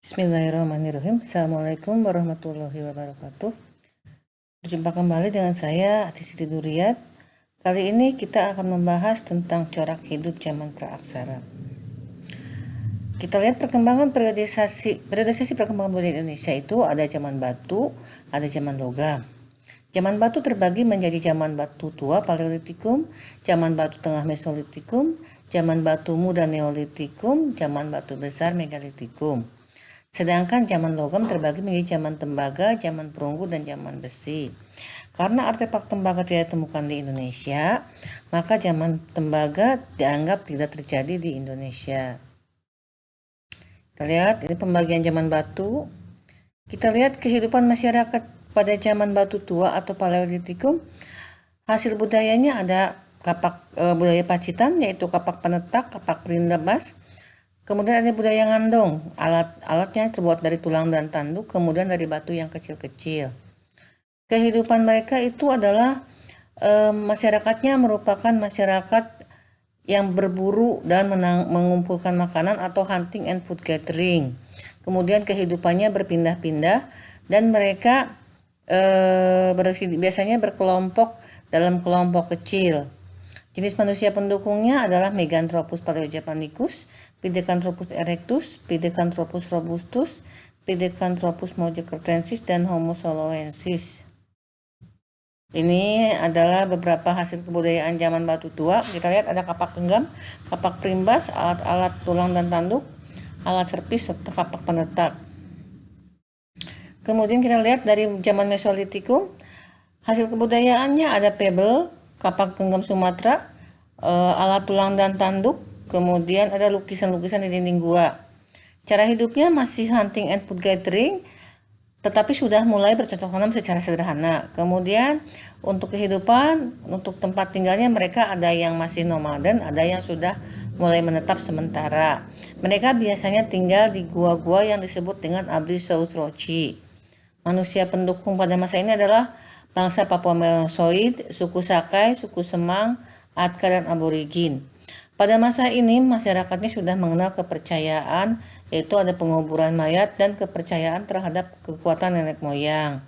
Bismillahirrahmanirrahim. Assalamualaikum warahmatullahi wabarakatuh. Berjumpa kembali dengan saya, Ati Siti Duriyat. Kali ini kita akan membahas tentang corak hidup zaman praaksara. Kita lihat perkembangan periodisasi perkembangan budaya Indonesia itu ada zaman batu, ada zaman logam. Zaman batu terbagi menjadi zaman batu tua Paleolitikum, zaman batu tengah Mesolitikum, zaman batu muda Neolitikum, zaman batu besar Megalitikum. Sedangkan zaman logam terbagi menjadi zaman tembaga, zaman perunggu, dan zaman besi. Karena artefak tembaga tidak ditemukan di Indonesia, maka zaman tembaga dianggap tidak terjadi di Indonesia. Kita lihat ini pembagian zaman batu. Kita lihat kehidupan masyarakat pada zaman batu tua atau Paleolitikum. Hasil budayanya ada budaya Pacitan, yaitu kapak penetak, kapak perindabas. Kemudian ada budaya ngandong, alatnya terbuat dari tulang dan tanduk, kemudian dari batu yang kecil-kecil. Kehidupan mereka itu adalah masyarakatnya merupakan masyarakat yang berburu dan mengumpulkan makanan atau hunting and food gathering. Kemudian kehidupannya berpindah-pindah dan mereka biasanya berkelompok dalam kelompok kecil. Jenis manusia pendukungnya adalah Meganthropus paleojapanicus, Pithecanthropus erectus, Pithecanthropus robustus, Pithecanthropus mojokertensis, dan Homo soloensis. Ini adalah beberapa hasil kebudayaan zaman batu tua. Kita lihat ada kapak genggam, kapak primbas, alat-alat tulang dan tanduk, alat serpis, serta kapak penetak. Kemudian kita lihat dari zaman Mesolitikum, hasil kebudayaannya ada pebble, kapak genggam Sumatera, alat tulang dan tanduk, kemudian ada lukisan-lukisan di dinding gua. Cara hidupnya masih hunting and food gathering, tetapi sudah mulai bercocok tanam secara sederhana. Kemudian untuk kehidupan, untuk tempat tinggalnya mereka ada yang masih nomaden, ada yang sudah mulai menetap sementara. Mereka biasanya tinggal di gua-gua yang disebut dengan Abri Sausrochi. Manusia pendukung pada masa ini adalah bangsa Papua Melanesiaid, suku Sakai, suku Semang, Atka, dan Aborigin. Pada masa ini masyarakatnya sudah mengenal kepercayaan, yaitu ada penguburan mayat dan kepercayaan terhadap kekuatan nenek moyang.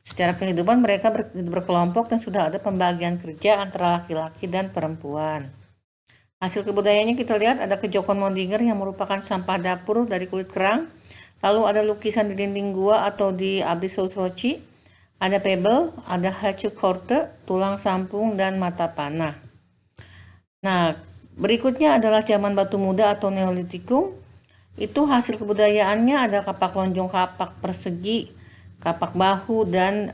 Secara kehidupan mereka berkelompok dan sudah ada pembagian kerja antara laki-laki dan perempuan. Hasil kebudayaannya kita lihat ada kejokon Mondinger yang merupakan sampah dapur dari kulit kerang. Lalu ada lukisan di dinding gua atau di Abdi Sausrochi. Ada pebble, ada hachu korte, tulang sampung, dan mata panah. Nah, berikutnya adalah zaman batu muda atau Neolitikum. Itu hasil kebudayaannya ada kapak lonjong, kapak persegi, kapak bahu, dan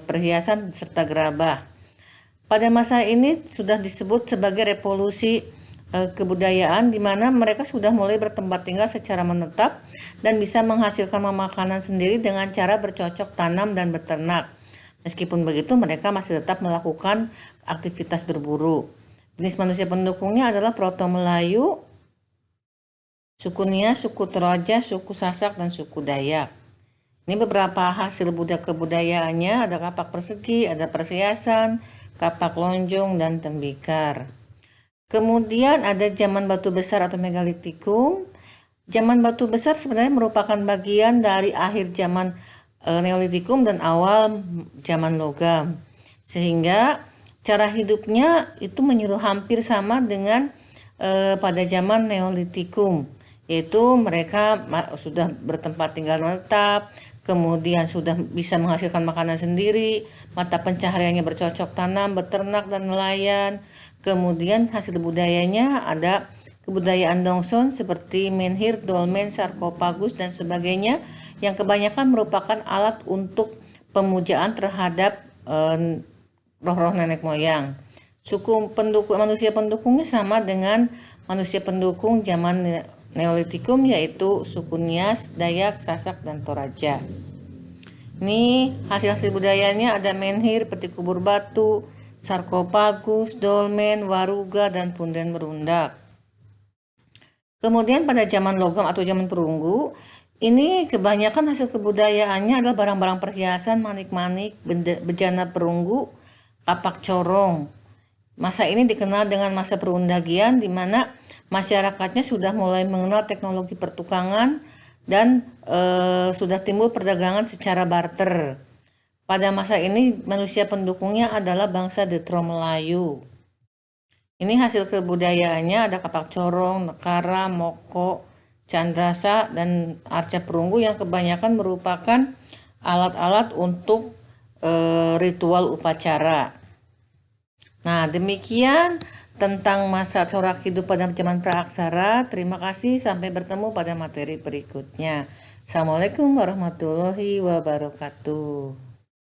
perhiasan serta gerabah. Pada masa ini sudah disebut sebagai revolusi kebudayaan, di mana mereka sudah mulai bertempat tinggal secara menetap dan bisa menghasilkan makanan sendiri dengan cara bercocok tanam dan beternak. Meskipun begitu, mereka masih tetap melakukan aktivitas berburu. Jenis manusia pendukungnya adalah Proto-Melayu, suku Nia, suku Toraja, suku Sasak, dan suku Dayak. Ini beberapa hasil kebudayaannya, ada kapak persegi, ada perhiasan, kapak lonjong, dan tembikar. Kemudian ada zaman batu besar atau Megalitikum. Zaman batu besar sebenarnya merupakan bagian dari akhir zaman Neolitikum dan awal zaman logam. Sehingga cara hidupnya itu menyeru hampir sama dengan pada zaman Neolitikum. Yaitu mereka sudah bertempat tinggal menetap, kemudian sudah bisa menghasilkan makanan sendiri, mata pencahariannya bercocok tanam, beternak, dan nelayan. Kemudian hasil budayanya ada kebudayaan Dongson seperti menhir, dolmen, sarkofagus, dan sebagainya yang kebanyakan merupakan alat untuk pemujaan terhadap roh-roh nenek moyang. Suku manusia pendukungnya sama dengan manusia pendukung zaman Neolitikum, yaitu suku Nias, Dayak, Sasak, dan Toraja. Ini hasil-hasil budayanya ada menhir, peti kubur batu, sarkofagus, dolmen, waruga, dan punden berundak. Kemudian pada zaman logam atau zaman perunggu, ini kebanyakan hasil kebudayaannya adalah barang-barang perhiasan, manik-manik, bejana perunggu, kapak corong. Masa ini dikenal dengan masa perundagian, di mana masyarakatnya sudah mulai mengenal teknologi pertukangan dan sudah timbul perdagangan secara barter. Pada masa ini manusia pendukungnya adalah bangsa Detro Melayu. Ini hasil kebudayaannya ada kapak corong, nekara, moko, candrasa, dan arca perunggu yang kebanyakan merupakan alat-alat untuk ritual upacara. Nah, demikian tentang masa corak hidup pada zaman praaksara. Terima kasih, sampai bertemu pada materi berikutnya. Assalamualaikum warahmatullahi wabarakatuh.